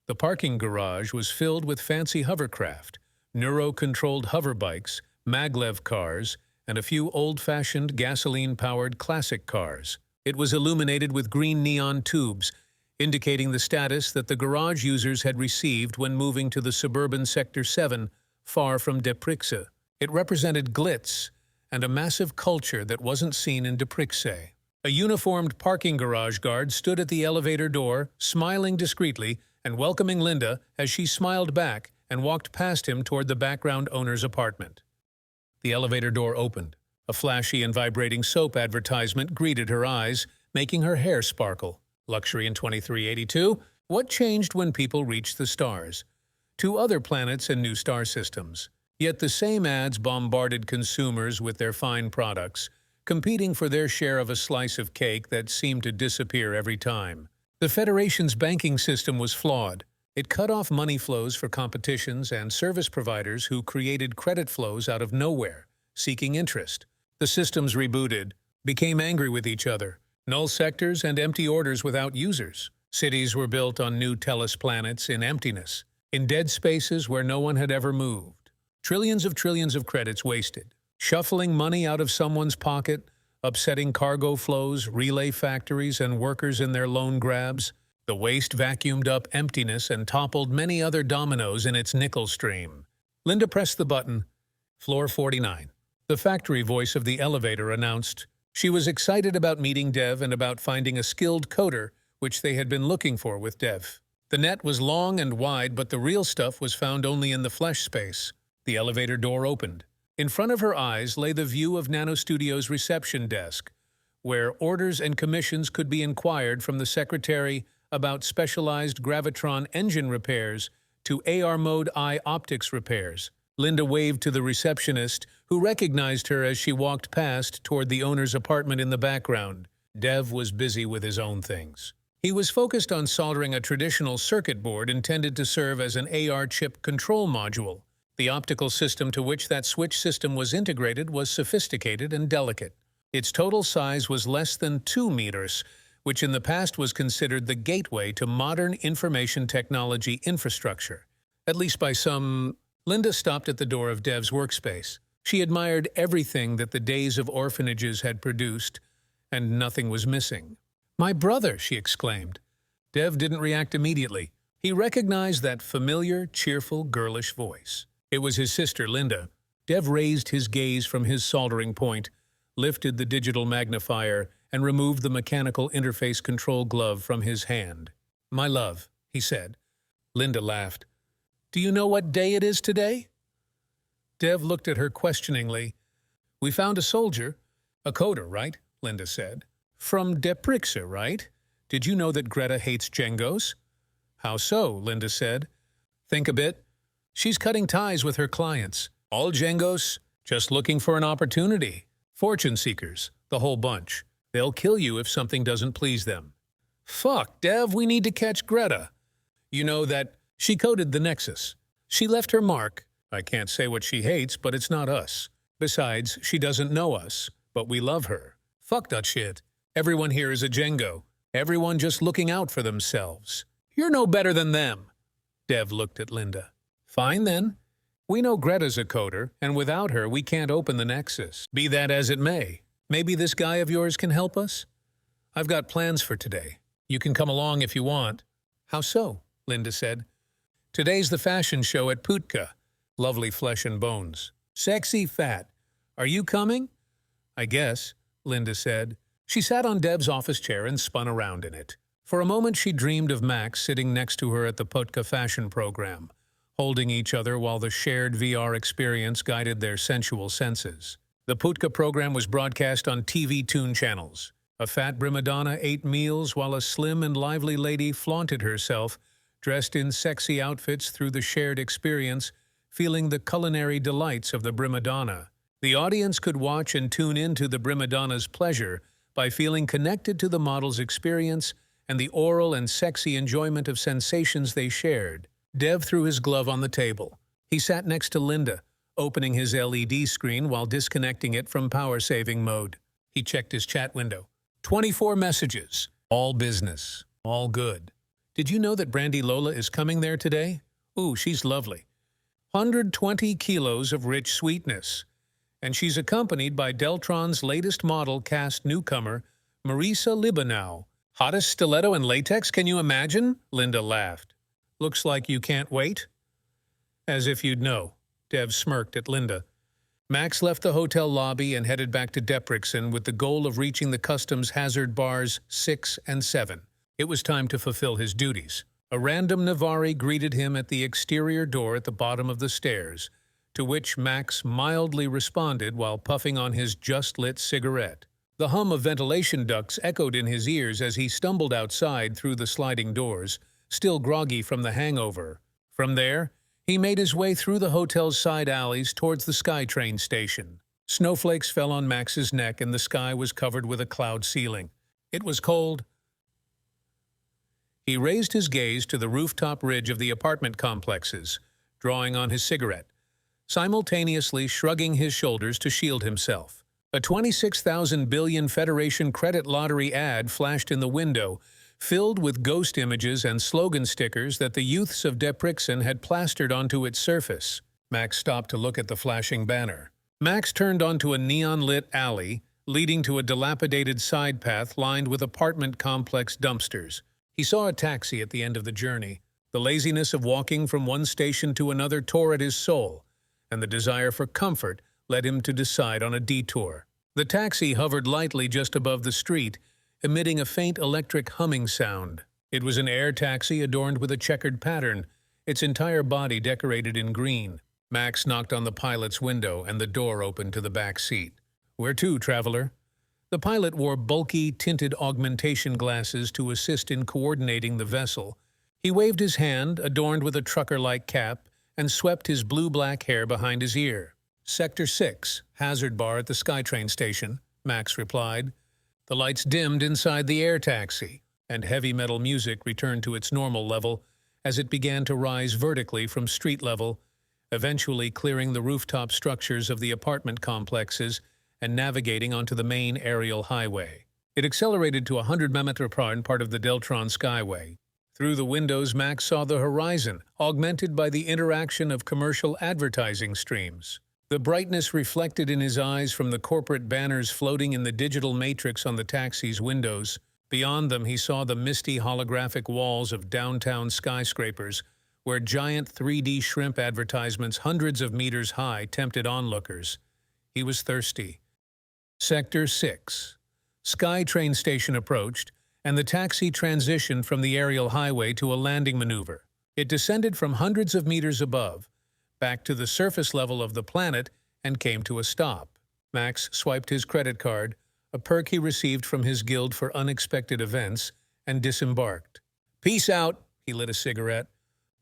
The parking garage was filled with fancy hovercraft, neuro-controlled hoverbikes, maglev cars, and a few old-fashioned gasoline-powered classic cars. It was illuminated with green neon tubes, indicating the status that the garage users had received when moving to the suburban Sector 7, far from Depris. It represented glitz and a massive culture that wasn't seen in Depris. A uniformed parking garage guard stood at the elevator door, smiling discreetly and welcoming Linda as she smiled back and walked past him toward the background owner's apartment. The elevator door opened. A flashy and vibrating soap advertisement greeted her eyes, making her hair sparkle. Luxury in 2382. What changed when people reached the stars? 2 other planets and new star systems. Yet the same ads bombarded consumers with their fine products, competing for their share of a slice of cake that seemed to disappear every time. The Federation's banking system was flawed. It cut off money flows for competitions and service providers who created credit flows out of nowhere, seeking interest. The systems rebooted, became angry with each other, null sectors and empty orders without users. Cities were built on new Telos planets in emptiness, in dead spaces where no one had ever moved. Trillions of credits wasted, shuffling money out of someone's pocket, upsetting cargo flows, relay factories, and workers in their loan grabs. The waste vacuumed up emptiness and toppled many other dominoes in its nickel stream. Linda pressed the button. Floor 49. The factory voice of the elevator announced she was excited about meeting Dev and about finding a skilled coder, which they had been looking for with Dev. The net was long and wide, but the real stuff was found only in the flesh space. The elevator door opened. In front of her eyes lay the view of Nano Studio's reception desk, where orders and commissions could be inquired from the secretary about specialized Gravitron engine repairs to AR Mode eye optics repairs. Linda waved to the receptionist, who recognized her as she walked past toward the owner's apartment in the background. Dev was busy with his own things. He was focused on soldering a traditional circuit board intended to serve as an AR chip control module. The optical system to which that switch system was integrated was sophisticated and delicate. Its total size was less than 2 meters, which in the past was considered the gateway to modern information technology infrastructure. At least by some... Linda stopped at the door of Dev's workspace. She admired everything that the days of orphanages had produced, and nothing was missing. "My brother!" she exclaimed. Dev didn't react immediately. He recognized that familiar, cheerful, girlish voice. It was his sister, Linda. Dev raised his gaze from his soldering point, lifted the digital magnifier, and removed the mechanical interface control glove from his hand. "My love," he said. Linda laughed. "Do you know what day it is today?" Dev looked at her questioningly. "We found a soldier." "A coder, right?" Linda said. "From Depris, right?" Did you know that Greta hates Jengos? How so? Linda said. Think a bit. She's cutting ties with her clients. All Jengos, just looking for an opportunity. Fortune seekers, the whole bunch. They'll kill you if something doesn't please them. Fuck, Dev, we need to catch Greta. You know that she coded the Nexus. She left her mark. I can't say what she hates, but it's not us. Besides, she doesn't know us, but we love her. Fuck that shit. Everyone here is a Jengo. Everyone just looking out for themselves. You're no better than them. Dev looked at Linda. Fine then. We know Greta's a coder, and without her we can't open the Nexus. Be that as it may. Maybe this guy of yours can help us? I've got plans for today. You can come along if you want. How so? Linda said. Today's the fashion show at Putka. Lovely flesh and bones. Sexy fat. Are you coming? I guess, Linda said. She sat on Dev's office chair and spun around in it. For a moment she dreamed of Max sitting next to her at the Putka fashion program, holding each other while the shared VR experience guided their sensual senses. The Putka program was broadcast on TV Toon channels. A fat prima donna ate meals while a slim and lively lady flaunted herself, dressed in sexy outfits through the shared experience, feeling the culinary delights of the prima donna. The audience could watch and tune into the prima donna's pleasure by feeling connected to the model's experience and the oral and sexy enjoyment of sensations they shared. Dev threw his glove on the table. He sat next to Linda, opening his LED screen while disconnecting it from power-saving mode. He checked his chat window. 24 messages. All business. All good. Did you know that Brandy Lola is coming there today? Ooh, she's lovely. 120 kilos of rich sweetness. And she's accompanied by Deltron's latest model cast newcomer, Marisa Libanow. Hottest stiletto and latex, can you imagine? Linda laughed. Looks like you can't wait? As if you'd know. Dev smirked at Linda. Max left the hotel lobby and headed back to Depris with the goal of reaching the customs hazard bars 6 and 7. It was time to fulfill his duties. A random Navari greeted him at the exterior door at the bottom of the stairs, to which Max mildly responded while puffing on his just-lit cigarette. The hum of ventilation ducts echoed in his ears as he stumbled outside through the sliding doors, still groggy from the hangover. From there, he made his way through the hotel's side alleys towards the SkyTrain station. Snowflakes fell on Max's neck and the sky was covered with a cloud ceiling. It was cold. He raised his gaze to the rooftop ridge of the apartment complexes, drawing on his cigarette, simultaneously shrugging his shoulders to shield himself. A 26,000 billion Federation credit lottery ad flashed in the window, filled with ghost images and slogan stickers that the youths of Depris had plastered onto its surface. Max stopped to look at the flashing banner. Max turned onto a neon-lit alley, leading to a dilapidated side path lined with apartment complex dumpsters. He saw a taxi at the end of the journey. The laziness of walking from one station to another tore at his soul, and the desire for comfort led him to decide on a detour. The taxi hovered lightly just above the street, emitting a faint electric humming sound. It was an air taxi adorned with a checkered pattern, its entire body decorated in green. Max knocked on the pilot's window and the door opened to the back seat. "Where to, traveler?" The pilot wore bulky, tinted augmentation glasses to assist in coordinating the vessel. He waved his hand, adorned with a trucker-like cap, and swept his blue-black hair behind his ear. "Sector 6, hazard bar at the SkyTrain station," Max replied. The lights dimmed inside the air taxi, and heavy metal music returned to its normal level as it began to rise vertically from street level, eventually clearing the rooftop structures of the apartment complexes and navigating onto the main aerial highway. It accelerated to 100 mph, part of the Deltron Skyway. Through the windows, Max saw the horizon, augmented by the interaction of commercial advertising streams. The brightness reflected in his eyes from the corporate banners floating in the digital matrix on the taxi's windows. Beyond them, he saw the misty holographic walls of downtown skyscrapers, where giant 3D shrimp advertisements hundreds of meters high tempted onlookers. He was thirsty. Sector 6. SkyTrain station approached, and the taxi transitioned from the aerial highway to a landing maneuver. It descended from hundreds of meters above, back to the surface level of the planet, and came to a stop. Max swiped his credit card, a perk he received from his guild for unexpected events, and disembarked. "Peace out," he lit a cigarette.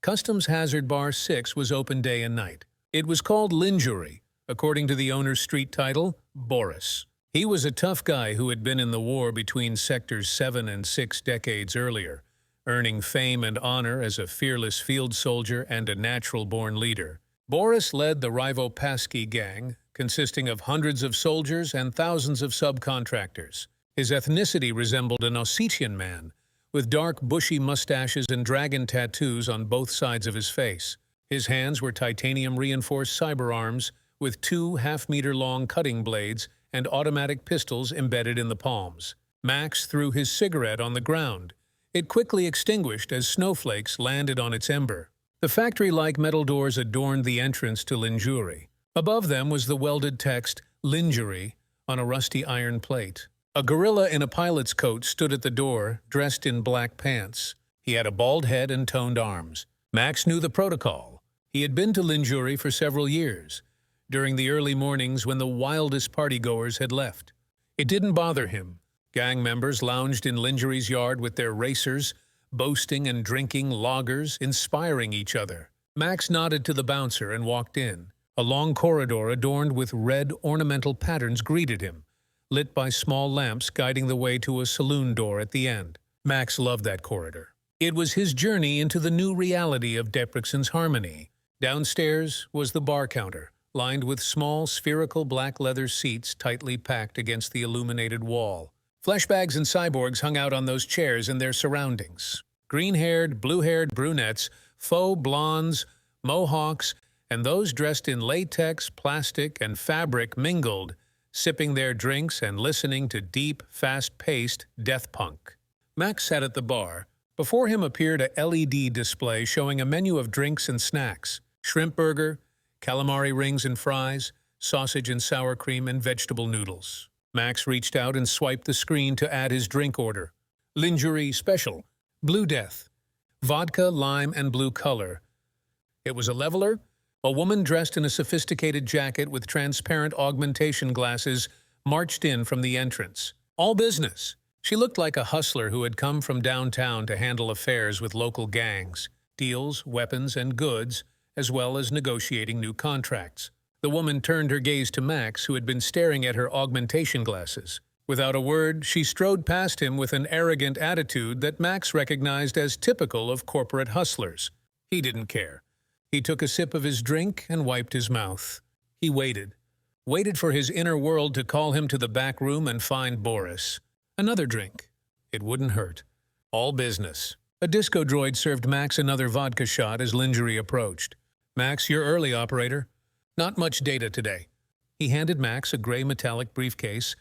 Customs Hazard Bar 6 was open day and night. It was called Lingerie, according to the owner's street title, Boris. He was a tough guy who had been in the war between Sectors 7 and 6 decades earlier, earning fame and honor as a fearless field soldier and a natural-born leader. Boris led the Rivopasky gang, consisting of hundreds of soldiers and thousands of subcontractors. His ethnicity resembled an Ossetian man, with dark, bushy mustaches and dragon tattoos on both sides of his face. His hands were titanium-reinforced cyber arms with 2 half-meter-long cutting blades and automatic pistols embedded in the palms. Max threw his cigarette on the ground. It quickly extinguished as snowflakes landed on its ember. The factory-like metal doors adorned the entrance to Lingerie. Above them was the welded text, "Lingerie," on a rusty iron plate. A gorilla in a pilot's coat stood at the door, dressed in black pants. He had a bald head and toned arms. Max knew the protocol. He had been to Lingerie for several years, during the early mornings when the wildest partygoers had left. It didn't bother him. Gang members lounged in Lingerie's yard with their racers, boasting and drinking lagers, inspiring each other. Max nodded to the bouncer and walked in. A long corridor adorned with red ornamental patterns greeted him, lit by small lamps guiding the way to a saloon door at the end. Max loved that corridor. It was his journey into the new reality of Deprickson's Harmony. Downstairs was the bar counter, lined with small, spherical black leather seats tightly packed against the illuminated wall. Fleshbags and cyborgs hung out on those chairs in their surroundings. Green-haired, blue-haired brunettes, faux blondes, mohawks, and those dressed in latex, plastic, and fabric mingled, sipping their drinks and listening to deep, fast-paced death punk. Max sat at the bar. Before him appeared a LED display showing a menu of drinks and snacks: shrimp burger, calamari rings and fries, sausage and sour cream, and vegetable noodles. Max reached out and swiped the screen to add his drink order. Lingerie Special, Blue Death, vodka, lime, and blue color. It was a leveler. A woman dressed in a sophisticated jacket with transparent augmentation glasses marched in from the entrance. All business. She looked like a hustler who had come from downtown to handle affairs with local gangs, deals, weapons, and goods, as well as negotiating new contracts. The woman turned her gaze to Max, who had been staring at her augmentation glasses. Without a word, she strode past him with an arrogant attitude that Max recognized as typical of corporate hustlers. He didn't care. He took a sip of his drink and wiped his mouth. He waited for his inner world to call him to the back room and find Boris. Another drink. It wouldn't hurt. All business. A disco droid served Max another vodka shot as Lingerie approached. "Max, you're early, operator." "Not much data today." He handed Max a gray metallic briefcase.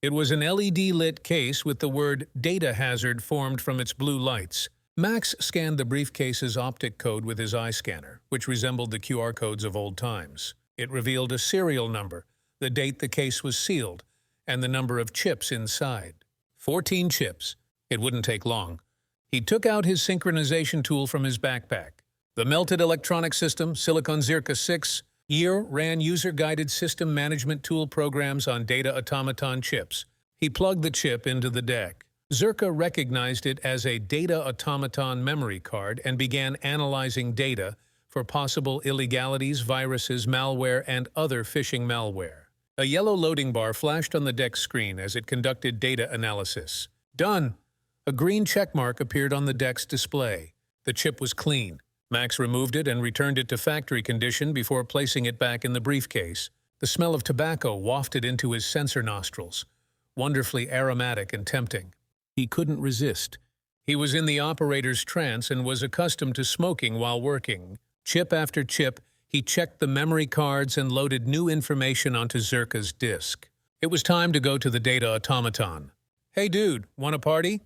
It was an LED-lit case with the word "Data Hazard" formed from its blue lights. Max scanned the briefcase's optic code with his eye scanner, which resembled the QR codes of old times. It revealed a serial number, the date the case was sealed, and the number of chips inside. 14 chips. It wouldn't take long. He took out his synchronization tool from his backpack. The melted electronic system, Silicon Zirca 6, year ran user-guided system management tool programs on data automaton chips. He plugged the chip into the deck. Zirca recognized it as a data automaton memory card and began analyzing data for possible illegalities, viruses, malware, and other phishing malware. A yellow loading bar flashed on the deck screen as it conducted data analysis. "Done." A green checkmark appeared on the deck's display. The chip was clean. Max removed it and returned it to factory condition before placing it back in the briefcase. The smell of tobacco wafted into his sensor nostrils, wonderfully aromatic and tempting. He couldn't resist. He was in the operator's trance and was accustomed to smoking while working. Chip after chip, he checked the memory cards and loaded new information onto Zirca's disk. It was time to go to the data automaton. "Hey dude, want a party?"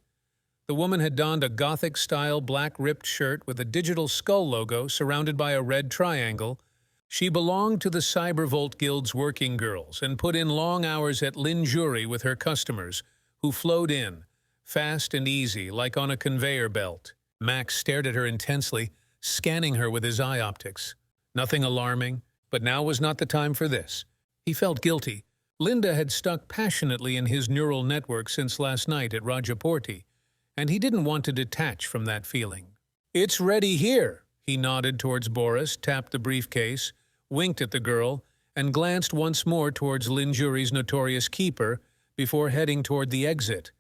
The woman had donned a Gothic-style black ripped shirt with a digital skull logo surrounded by a red triangle. She belonged to the Cybervolt Guild's working girls and put in long hours at Lingerie with her customers, who flowed in, fast and easy, like on a conveyor belt. Max stared at her intensely, scanning her with his eye optics. Nothing alarming, but now was not the time for this. He felt guilty. Linda had stuck passionately in his neural network since last night at Rajaporti, and he didn't want to detach from that feeling. "It's ready here." He nodded towards Boris, tapped the briefcase, winked at the girl, and glanced once more towards Linjuri's notorious keeper before heading toward the exit.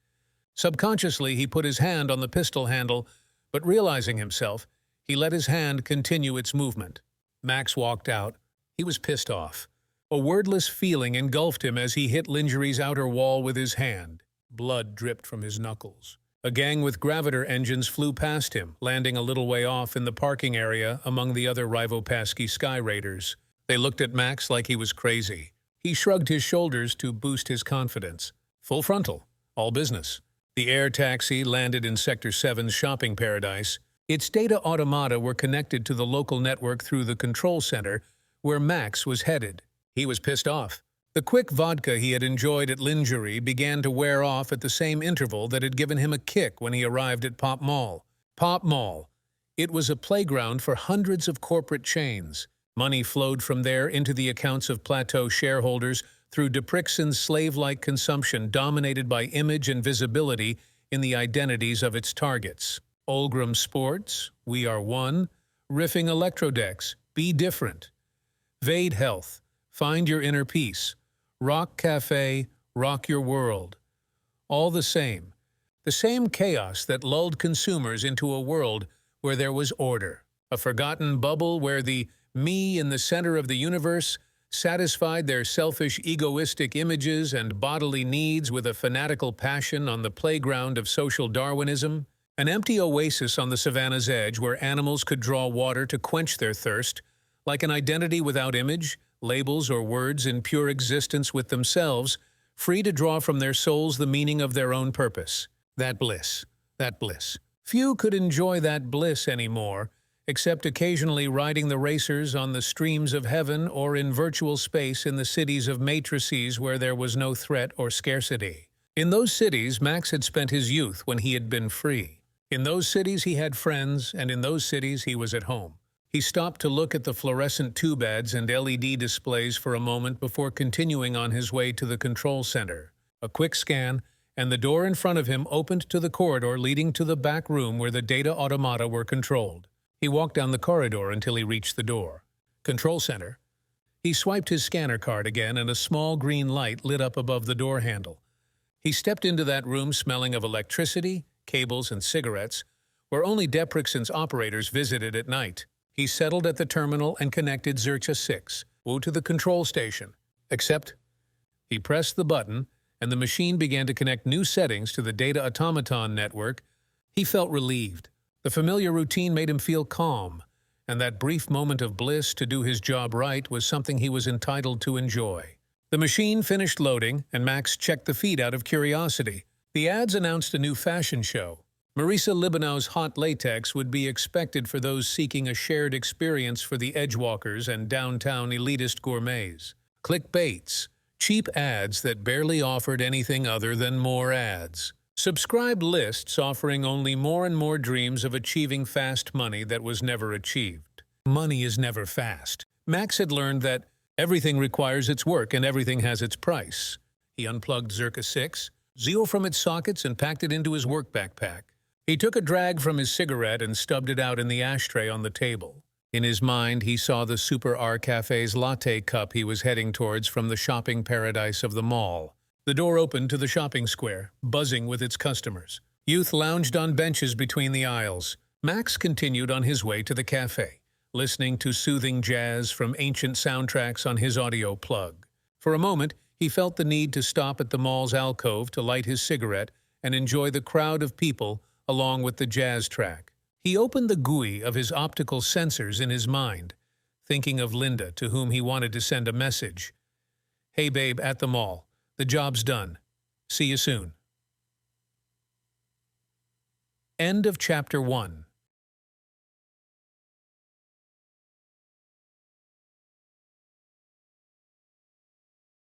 Subconsciously, he put his hand on the pistol handle, but realizing himself, he let his hand continue its movement. Max walked out. He was pissed off. A wordless feeling engulfed him as he hit Linjuri's outer wall with his hand. Blood dripped from his knuckles. A gang with graviter engines flew past him, landing a little way off in the parking area among the other Rivopasky Sky Raiders. They looked at Max like he was crazy. He shrugged his shoulders to boost his confidence. Full frontal. All business. The air taxi landed in Sector 7's shopping paradise. Its data automata were connected to the local network through the control center, where Max was headed. He was pissed off. The quick vodka he had enjoyed at Linjuri began to wear off at the same interval that had given him a kick when he arrived at Pop Mall. Pop Mall. It was a playground for hundreds of corporate chains. Money flowed from there into the accounts of Plateau shareholders through Deprix's slave-like consumption dominated by image and visibility in the identities of its targets. Olgram Sports, We Are One, Riffing Electrodex, Be Different. Vade Health, Find Your Inner Peace. Rock Cafe, Rock Your World. All the same. The same chaos that lulled consumers into a world where there was order. A forgotten bubble where the me in the center of the universe satisfied their selfish, egoistic images and bodily needs with a fanatical passion on the playground of social Darwinism. An empty oasis on the savannah's edge where animals could draw water to quench their thirst, like an identity without image, labels or words in pure existence with themselves, free to draw from their souls the meaning of their own purpose. That bliss. That bliss. Few could enjoy that bliss anymore, except occasionally riding the racers on the streams of heaven or in virtual space in the cities of matrices where there was no threat or scarcity. In those cities, Max had spent his youth when he had been free. In those cities, he had friends, and in those cities, he was at home. He stopped to look at the fluorescent tube ads and LED displays for a moment before continuing on his way to the control center. A quick scan, and the door in front of him opened to the corridor leading to the back room where the data automata were controlled. He walked down the corridor until he reached the door. Control center. He swiped his scanner card again, and a small green light lit up above the door handle. He stepped into that room smelling of electricity, cables, and cigarettes, where only Deprix's operators visited at night. He settled at the terminal and connected Zercha 6, to the control station. Except, he pressed the button, and the machine began to connect new settings to the data automaton network. He felt relieved. The familiar routine made him feel calm, and that brief moment of bliss to do his job right was something he was entitled to enjoy. The machine finished loading, and Max checked the feed out of curiosity. The ads announced a new fashion show. Marisa Libanow's hot latex would be expected for those seeking a shared experience for the edgewalkers and downtown elitist gourmets. Clickbaits, cheap ads that barely offered anything other than more ads. Subscribed lists offering only more and more dreams of achieving fast money that was never achieved. Money is never fast. Max had learned that everything requires its work and everything has its price. He unplugged Zercha 6, from its sockets, and packed it into his work backpack. He took a drag from his cigarette and stubbed it out in the ashtray on the table. In his mind, he saw the Super R Cafe's latte cup he was heading towards from the shopping paradise of the mall. The door opened to the shopping square, buzzing with its customers. Youth lounged on benches between the aisles. Max continued on his way to the cafe, listening to soothing jazz from ancient soundtracks on his audio plug. For a moment, he felt the need to stop at the mall's alcove to light his cigarette and enjoy the crowd of people along with the jazz track. He opened the GUI of his optical sensors in his mind, thinking of Linda, to whom he wanted to send a message. "Hey babe, at the mall. The job's done. See you soon." End of Chapter 1.